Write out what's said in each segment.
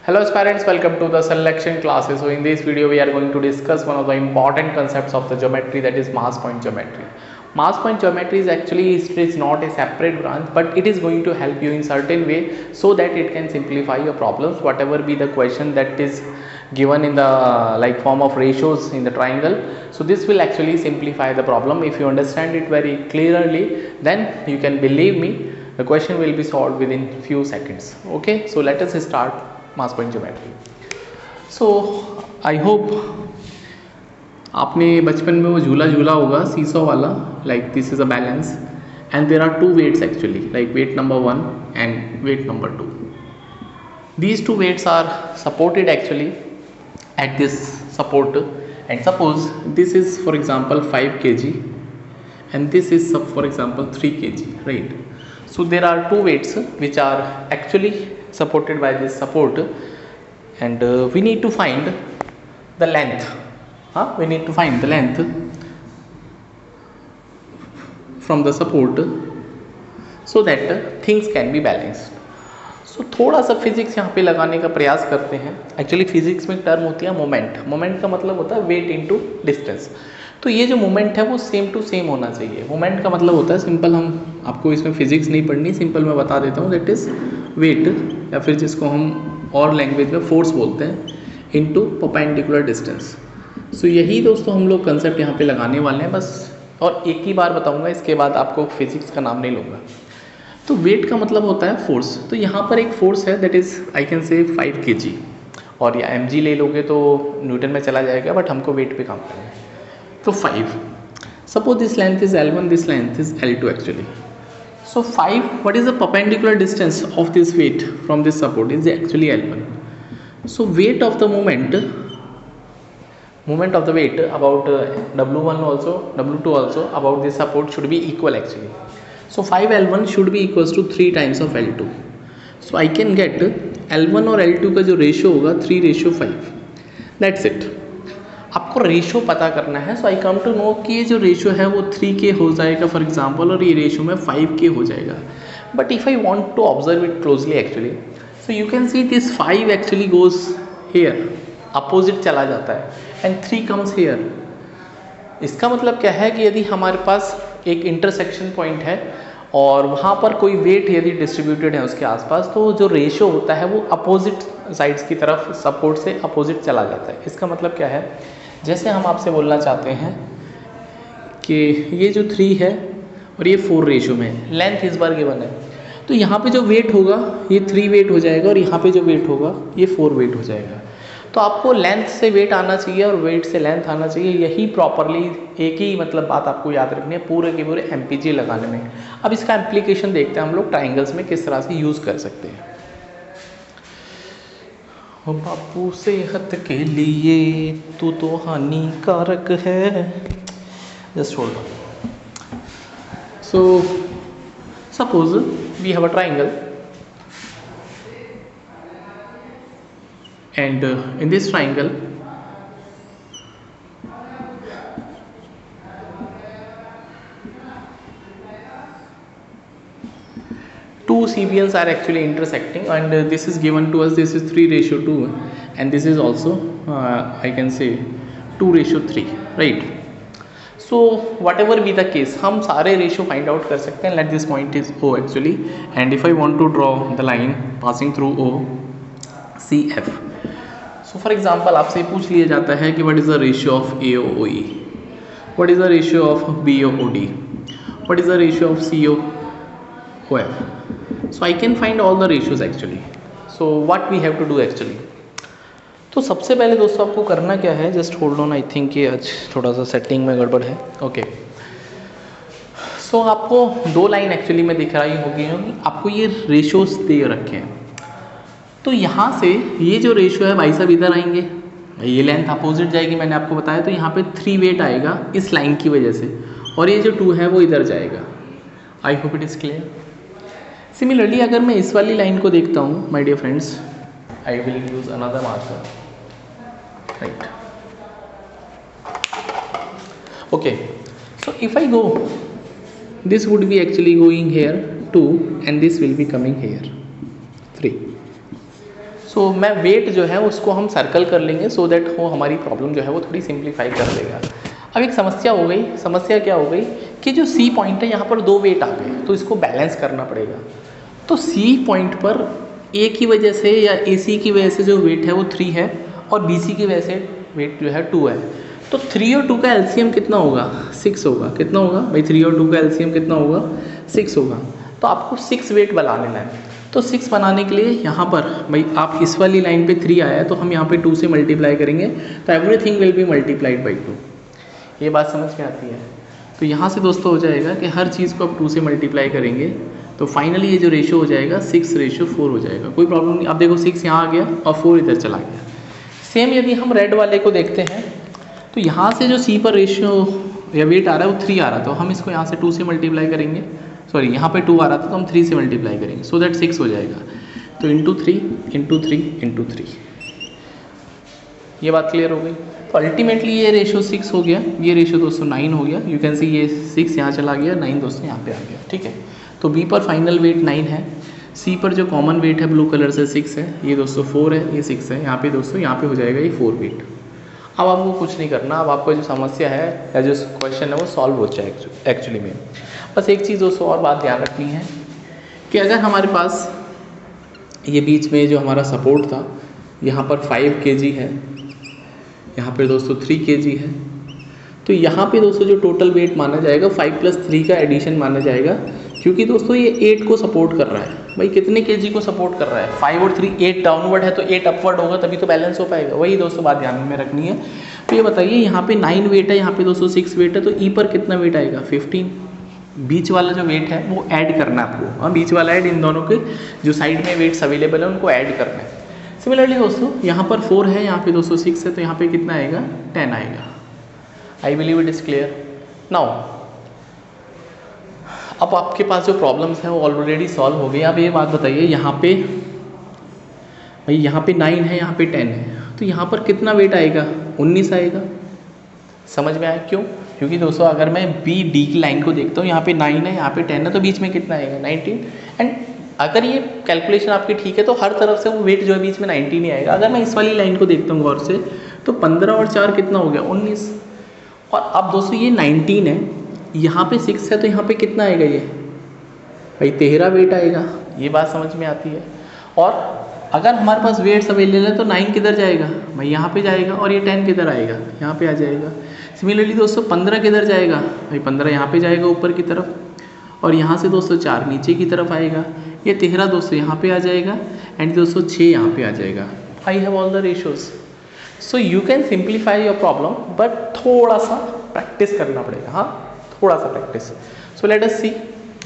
Hello aspirants, welcome to the selection classes. So in this video we are going to discuss one of the important concepts of the geometry, that is mass point geometry. Mass point geometry is actually it is not a separate branch, but it is going to help you in certain way so that it can simplify your problems, whatever be the question that is given in the like form of ratios in the triangle. So this will actually simplify the problem. If you understand it very clearly, then you can believe me, the question will be solved within few seconds. Okay, so let us start mass point geometry. So I hope आपने बचपन में वो झूला झूला होगा seesaw वाला, like this is a balance and there are two weights actually, like weight number 1 and weight number 2. these two weights are supported actually at this support, and suppose this is for example 5 kg and this is for example 3 kg, right? So there are two weights which are actually supported by this support, and we need to find the length. We need to find the length from the support so that things can be balanced. So थोड़ा सा physics यहाँ पे लगाने का प्रयास करते हैं. Actually physics में टर्म होती है मोमेंट. मोमेंट का मतलब होता है वेट इनटू डिस्टेंस. तो ये जो मोमेंट है वो सेम टू सेम होना चाहिए. मोमेंट का मतलब होता है सिंपल, हम आपको इसमें फिजिक्स नहीं पढ़नी, सिंपल मैं बता देता हूँ, दैट इज वेट, या फिर जिसको हम और लैंग्वेज में फोर्स बोलते हैं, इनटू परपेंडिकुलर डिस्टेंस. सो यही दोस्तों हम लोग कंसेप्ट यहाँ पे लगाने वाले हैं बस, और एक ही बार बताऊँगा, इसके बाद आपको फिजिक्स का नाम नहीं लूँगा. तो वेट का मतलब होता है फोर्स. तो यहाँ पर एक फोर्स है that is I can say 5 kg, और या mg ले लोगे तो न्यूटन में चला जाएगा, बट हमको वेट पे काम करना है. तो 5, suppose this length is L1, this length is L2 actually. So 5, what is the perpendicular distance of this weight from this support is actually L1. So weight of the moment of the weight about W1 also, W2 also about this support should be equal actually. So 5 L1 should be equals to 3 times of L2. So I can get L1 और L2 का जो ratio होगा 3:5. That's it. आपको ratio पता करना है. सो आई come to know कि ये जो रेशियो है वो 3k हो जाएगा फॉर एग्जांपल, और ये रेशियो में 5k हो जाएगा. But if I want to observe it closely actually, so you can see this 5 actually goes here, opposite चला जाता है, एंड 3 कम्स हेयर. इसका मतलब क्या है कि यदि हमारे पास एक इंटरसेक्शन पॉइंट है और वहाँ पर कोई वेट यदि डिस्ट्रीब्यूटेड है उसके आसपास, तो जो रेशियो होता है वो अपोजिट साइड्स की तरफ सपोर्ट से अपोजिट चला जाता है. इसका मतलब क्या है, जैसे हम आपसे बोलना चाहते हैं कि ये जो 3 है और ये 4 रेशियो में, लेंथ इस बार गिवन है, तो यहाँ पे जो वेट होगा ये 3 वेट हो जाएगा, और यहाँ पे जो वेट होगा ये 4 वेट हो जाएगा. तो आपको लेंथ से वेट आना चाहिए और वेट से लेंथ आना चाहिए. यही प्रॉपरली एक ही मतलब बात आपको याद रखनी है पूरे के पूरे MPG लगाने में. अब इसका एप्लीकेशन देखते हैं हम लोग ट्राइंगल्स में किस तरह से यूज़ कर सकते हैं. बापू सेहत के लिए तू तो हानिकारक है. Just hold on. So suppose we have a triangle, and in this triangle two CBNs are actually intersecting, and this is given to us, this is 3:2, and this is also I can say 2:3, right? So whatever be the case, हम सारे ratio find out कर सकते हैं. Let this point is O actually, and if I want to draw the line passing through O CF. So for example आपसे पूछ लिया जाता है कि what is the ratio of AOE, what is the ratio of BOD, what is the ratio of COF. So I can find all the ratios actually. So what we have to do actually. तो सबसे पहले दोस्तों आपको करना क्या है, just hold on, I think ये आज थोड़ा सा सेटिंग में गड़बड़ है. ओके, सो आपको 2 लाइन एक्चुअली में दिख रही होगी, आपको ये रेशियोज दे रखे हैं. तो यहाँ से ये जो रेशियो है भाई साहब इधर आएंगे, ये लेंथ अपोजिट जाएगी, मैंने आपको बताया. तो यहाँ पे 3 वेट आएगा इस लाइन की वजह से, और ये जो 2 है वो इधर जाएगा. I hope it is clear. Similarly अगर मैं इस वाली लाइन को देखता हूँ my dear friends, I will use another marker, right. Okay, so if I go, this would be actually going here 2 and this will be coming here 3. सो मैं wait जो है उसको हम सर्कल कर लेंगे सो दैट वो हमारी प्रॉब्लम जो है वो थोड़ी सिंप्लीफाई कर देगा। अब एक समस्या हो गई, समस्या क्या हो गई कि जो सी पॉइंट है यहाँ पर 2 वेट आ गए, तो इसको बैलेंस करना पड़ेगा। तो सी पॉइंट पर ए की वजह से या ए सी की वजह से जो वेट है वो 3 है और बी सी की वजह से वेट जो है 2 है। तो 3 और 2 का एलसीएम कितना होगा? 6 होगा। कितना होगा भाई? 3 और 2 का एलसीएम कितना होगा? 6 होगा। तो आपको 6 वेट बना लेना है। तो 6 बनाने के लिए यहाँ पर भाई आप इस वाली लाइन पे 3 आया है तो हम यहाँ पे 2 से मल्टीप्लाई करेंगे, तो everything will be multiplied by 2। ये बात समझ में आती है? तो यहाँ से दोस्तों हो जाएगा कि हर चीज़ को आप 2 से मल्टीप्लाई करेंगे तो फाइनली ये जो रेशो हो जाएगा 6:4 हो जाएगा। कोई प्रॉब्लम नहीं। अब देखो 6 यहाँ आ गया और 4 इधर चला गया। सेम यदि हम रेड वाले को देखते हैं तो यहाँ से जो सी पर रेशियो या वेट आ रहा है वो 3 आ रहा था, तो हम इसको यहाँ से 2 से मल्टीप्लाई करेंगे। सॉरी, यहाँ पे 2 आ रहा था तो हम 3 से मल्टीप्लाई करेंगे सो दैट 6 हो जाएगा। तो इंटू 3 ये बात क्लियर हो गई। तो अल्टीमेटली ये रेशो 6 हो गया, ये रेशो दोस्तों 9 हो गया। यू कैन सी ये 6 यहाँ चला गया, 9 दोस्तों यहाँ पे आ गया। ठीक है, तो बी पर फाइनल वेट 9 है, सी पर जो कॉमन वेट है ब्लू कलर से 6 है, ये दोस्तों 4 है, ये 6 है। यहाँ पे दोस्तों यहाँ पे हो जाएगा ये 4 वेट। अब आपको कुछ नहीं करना, अब आपको जो समस्या है या जो क्वेश्चन है वो सॉल्व हो जाए एक्चुअली में। बस एक चीज़ दोस्तों और बात ध्यान रखनी है कि अगर हमारे पास ये बीच में जो हमारा सपोर्ट था यहाँ पर 5 kg है, यहाँ पे दोस्तों 3 kg है, तो यहाँ पे दोस्तों जो टोटल वेट माना जाएगा 5 + 3 का एडिशन माना जाएगा, क्योंकि दोस्तों ये 8 को सपोर्ट कर रहा है। भाई कितने केजी को सपोर्ट कर रहा है? 5 और 3, 8 डाउनवर्ड है तो 8 अपवर्ड होगा, तभी तो बैलेंस हो पाएगा। वही दोस्तों बात ध्यान में रखनी है। तो ये बताइए यहाँ पे 9 वेट है, यहाँ पे दोस्तों 6 वेट है, तो ई पर कितना वेट आएगा? 15। बीच वाला जो वेट है वो ऐड करना है आपको। हाँ, बीच वाला ऐड, इन दोनों के जो साइड में वेट्स अवेलेबल है उनको ऐड करना है। सिमिलरली दोस्तों यहाँ पर 4 है, यहाँ पे दोस्तों 6 है, तो यहाँ पे कितना आएगा? 10 आएगा। I believe it is clear now. अब आपके पास जो प्रॉब्लम्स हैं वो ऑलरेडी सॉल्व हो गई। आप ये बात बताइए, यहाँ पे भाई यहाँ पे 9 है, यहाँ पे 10 है, तो यहाँ पर कितना वेट आएगा? 19 आएगा। समझ में आया क्यों? क्योंकि दोस्तों अगर मैं बी डी की लाइन को देखता हूँ, यहाँ पे 9 है, यहाँ पे 10 है, तो बीच में कितना आएगा? 19। एंड अगर ये कैलकुलेशन आपकी ठीक है तो हर तरफ से वो वेट जो है बीच में 19 ही आएगा। अगर मैं इस वाली लाइन को देखता हूँ गौर से तो 15 और 4 कितना हो गया? 19। और अब दोस्तों ये 19 है, यहाँ पे 6 है, तो यहाँ पे कितना आएगा? ये भाई 13 वेट आएगा। ये बात समझ में आती है। और अगर हमारे पास वेट्स अवेलेबल है तो 9 किधर जाएगा? भाई यहाँ पे जाएगा, और ये 10 किधर आएगा? यहाँ पे आ जाएगा। सिमिलरली दोस्तों 15 किधर जाएगा? भाई 15 यहाँ पे जाएगा ऊपर की तरफ, और यहाँ से दोस्तों 4 नीचे की तरफ आएगा। ये 13 दोस्तों यहाँ पे आ जाएगा, एंड दोस्तों 6 यहाँ पे आ जाएगा। I have all the ratios, so you can simplify your problem, but थोड़ा सा प्रैक्टिस करना पड़ेगा। हाँ, थोड़ा सा practice. So let us see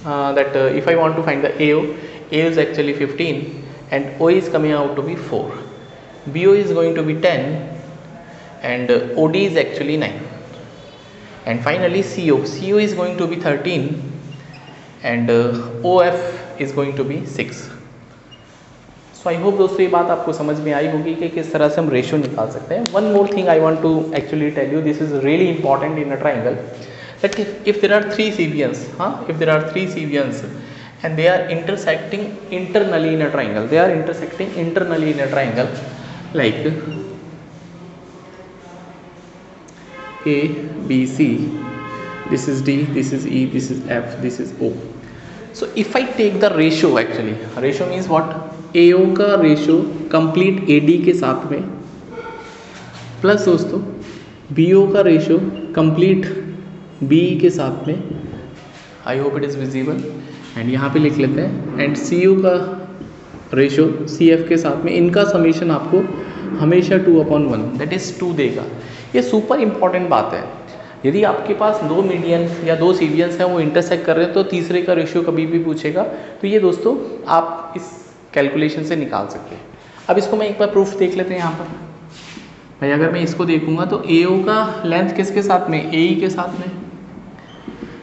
that if I want to find the AO is actually 15 and O is coming out to be 4, BO is going to be 10 and OD is actually 9, and finally CO is going to be 13 and OF is going to be 6. So I hope दोस्तों ये बात आपको समझ में आई होगी कि किस तरह से हम रेशियो निकाल सकते हैं। One more thing I want to actually tell you, this is really important in a triangle, that if there are 3 CBNs, if there are 3 CBNs and they are intersecting internally in a triangle, like A, B, C, this is D, this is E, this is F, this is O. So if I take the ratio, actually ratio means what? AO का ratio complete AD के साथ में, plus दोस्तों BO का ratio complete BE के साथ में। आई hope it is visible. And यहाँ पे लिख लेते हैं, एंड CO का रेशियो CF के साथ में। इनका समीशन आपको हमेशा 2/1 दैट इज़ 2 देगा। ये सुपर इंपॉर्टेंट बात है। यदि आपके पास 2 मीडियन या 2 सीबियंस हैं, वो इंटरसेक्ट कर रहे हैं, तो तीसरे का रेशियो कभी भी पूछेगा। तो ये दोस्तों आप इस कैलकुलेशन से निकाल सकते हैं। अब इसको मैं एक बार प्रूफ देख लेते हैं। यहाँ पर भाई अगर मैं इसको देखूंगा तो AO का लेंथ किसके साथ में? AE के साथ में,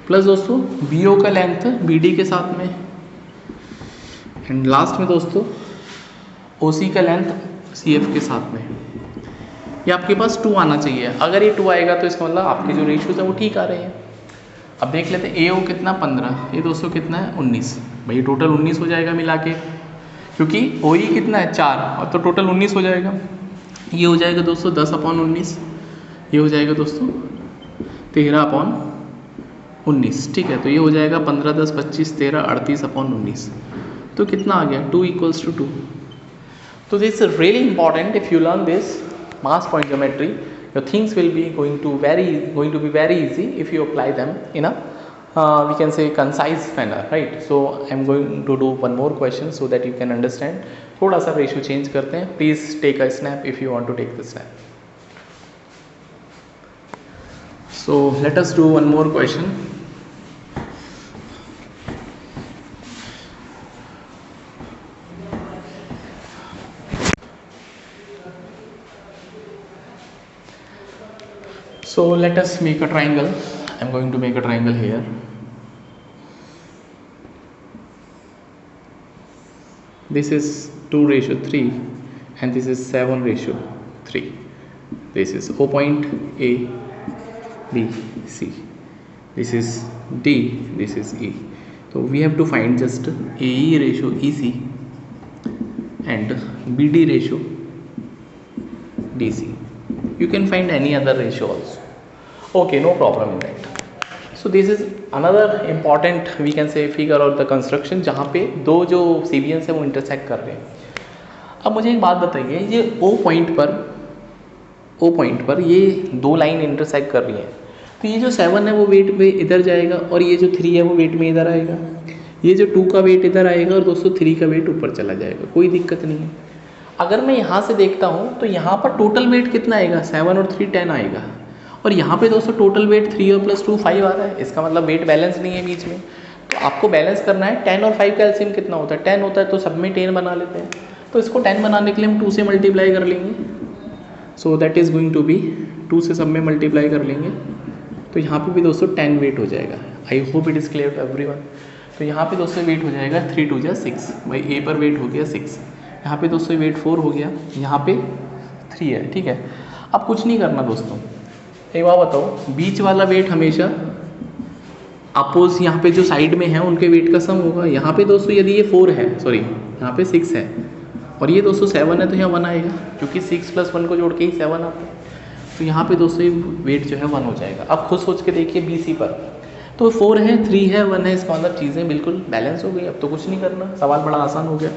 प्लस दोस्तों BO का लेंथ BD के साथ में, एंड लास्ट में दोस्तों OC का लेंथ CF के साथ में। ये आपके पास 2 आना चाहिए। अगर ये 2 आएगा तो इसका मतलब आपके जो रेशियोज हैं वो ठीक आ रहे हैं। अब देख लेते हैं AO कितना? 15, ये दोस्तों कितना है? 19। भाई टोटल 19 हो जाएगा मिला के, क्योंकि ओ ई कितना है 4, और तो टोटल 19 हो जाएगा। ये हो जाएगा दोस्तों 10/19, ये हो जाएगा दोस्तों 13/19, ठीक है। तो ये हो जाएगा 15, 10, 25, 13, 38/19। तो कितना आ गया 2 = 2। तो this is really important. If you learn this mass point geometry, your things will be going to be very easy if you apply them in a we can say concise manner, right? So I am going to do one more question so that you can understand. थोड़ा सा ratio change करते हैं, please take a snap if you want to take the snap. So let us do one more question. So let us make a triangle. I am going to make a triangle here. This is 2:3 and this is 7:3. This is O point A, B, C. This is D, this is E. So we have to find just AE ratio EC and BD ratio DC. You can find any other ratio also. Okay, no problem in that. So this is another important we can say figure of the construction जहाँ पे दो जो CBNs है वो intersect कर रहे हैं। अब मुझे एक बात बताइए, ये O पॉइंट पर ये दो लाइन इंटरसेक्ट कर रही हैं, तो ये जो 7 है वो वेट में इधर जाएगा और ये जो 3 है वो वेट में इधर आएगा। ये जो 2 का वेट इधर आएगा और दोस्तों 3 का वेट ऊपर चला जाएगा, कोई दिक्कत नहीं है। अगर मैं यहाँ से देखता हूँ तो यहाँ पर टोटल वेट कितना आएगा, 7 और 3 10 आएगा, और यहाँ पे दोस्तों टोटल वेट 3 और +2 5 आ रहा है। इसका मतलब वेट बैलेंस नहीं है बीच में, तो आपको बैलेंस करना है। 10 और 5 का एलसीएम कितना होता है, 10 होता है, तो सब में 10 बना लेते हैं। तो इसको 10 बनाने के लिए हम 2 से मल्टीप्लाई कर लेंगे। So that is going to be 2 से सब में मल्टीप्लाई कर लेंगे, तो यहाँ पे भी दोस्तों 10 वेट हो जाएगा। I hope it is clear to everyone. तो यहाँ पे दोस्तों वेट हो जाएगा 3 2 जा 6, भाई ए पर वेट हो गया 6, यहाँ पे दोस्तों वेट 4 हो गया, यहाँ पे 3 है, ठीक है। अब कुछ नहीं करना दोस्तों, एक बात बताओ, बीच वाला वेट हमेशा अपोज यहाँ पे जो साइड में है उनके वेट का सम होगा। यहाँ पे दोस्तों यदि ये 4 है, सॉरी यहाँ पे 6 है और ये दोस्तों 7 है, तो यहाँ 1 आएगा, क्योंकि 6 + 1 को जोड़ के ही 7 आता है। तो यहाँ पे दोस्तों ये वेट जो है 1 हो जाएगा। अब खुद सोच के देखिए BC पर, तो 4 है, 3 है, 1 है, इसका मतलब चीज़ें बिल्कुल बैलेंस हो गई। अब तो कुछ नहीं करना, सवाल बड़ा आसान हो गया।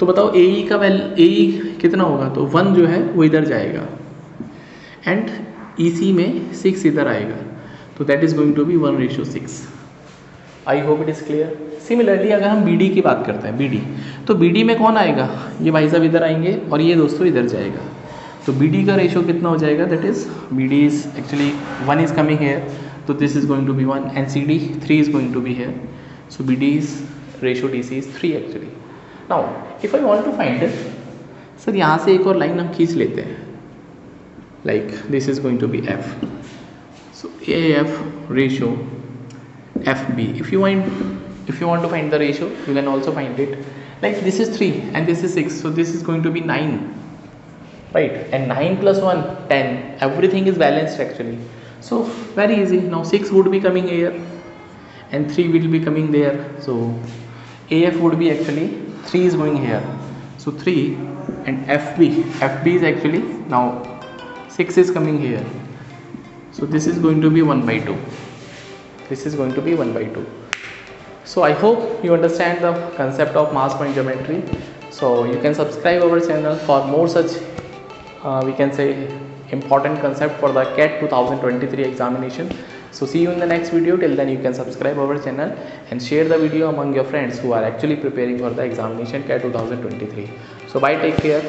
तो बताओ AE का AE कितना होगा, तो 1 जो है वो इधर जाएगा एंड EC में 6 इधर आएगा, तो that is going to be 1:6। I hope it is clear. Similarly अगर हम BD की बात करते हैं, BD, तो BD में कौन आएगा, ये भाई साहब इधर आएंगे और ये दोस्तों इधर जाएगा, तो BD का रेशियो कितना हो जाएगा, that is BD is actually 1 is coming here, तो this is going to be 1 and CD 3 is going to be here, so BD is ratio DC is 3 actually. Now if I want to find it, sir यहाँ से एक और line हम खींच लेते हैं, like this is going to be F, so AF ratio FB. If you want to find the ratio, you can also find it, like this is 3 and this is 6, so this is going to be 9, right? And 9 + 1 10, everything is balanced actually, so very easy. Now 6 would be coming here and 3 will be coming there, so AF would be actually 3 is going here, so 3, and FB is actually now 6 is coming here, so this is going to be 1/2. This is going to be 1/2. So I hope you understand the concept of mass point geometry. So you can subscribe our channel for more such we can say important concept for the CAT 2023 examination. So see you in the next video. Till then you can subscribe our channel and share the video among your friends who are actually preparing for the examination CAT 2023. So bye, take care.